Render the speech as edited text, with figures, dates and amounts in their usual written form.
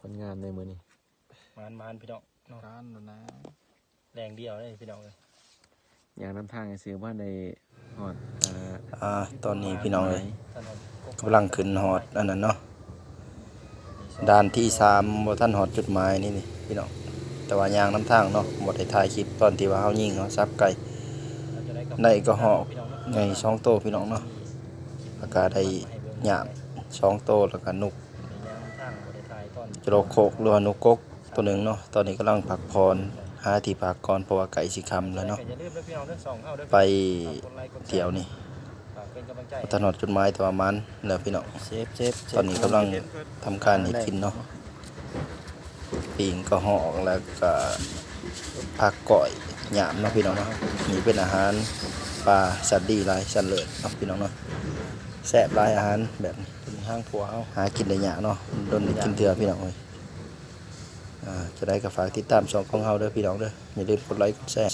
คนงานในมือนี้มานพี่น้องการนะแรงเดียวเลยพี่น้องเลยอย่างนำทางไอ้เสือว่าในหอดตอนนี้พี่น้องเลยกำลังขึ้นฮอดอันนั้นเนาะด่านที่3บ่ทันฮอดจุดหมายนี่พี่น้องแต่ว่ายางน้ำทางเนาะบ่ได้ถ่ายคลิปตอนที่ว่าเฮายิงเนาะซับไก่ได้ก็หอกไง2โตพี่น้องเนาะแล้วก็ได้หยาม2โตแล้วก็นุกจระโคกหรือว่านุกกกตัวหนึงเนาะตอนนี้กำลังพักผ่อนหาที่พักก่อนเพราะว่าไก่สิค่ำแล้วเนาะไปเที่ยวนี่ถนนจุดหมายแต่ว่ามันแล้วพี่น้องเซฟตอนนี้กำลังทำการให้กินเนาะปิงก็หอกแล้วก็ผักก่อยหยามเนาะพี่น้องเนาะนี่เป็นอาหารปลาสัตว์ดีหลายสัตว์เลิศเนาะพี่น้องเนาะแซ่บหลายอาหารแบบนี้เป็นห้างผัวเฮาหากินได้ยากเนาะโดนกินเถื่อพี่น้องเอ้ยจะได้ก็ฝากติดตามช่องของเฮาเด้อพี่น้องเด้ออย่าลืมกดไลค์กดแชร์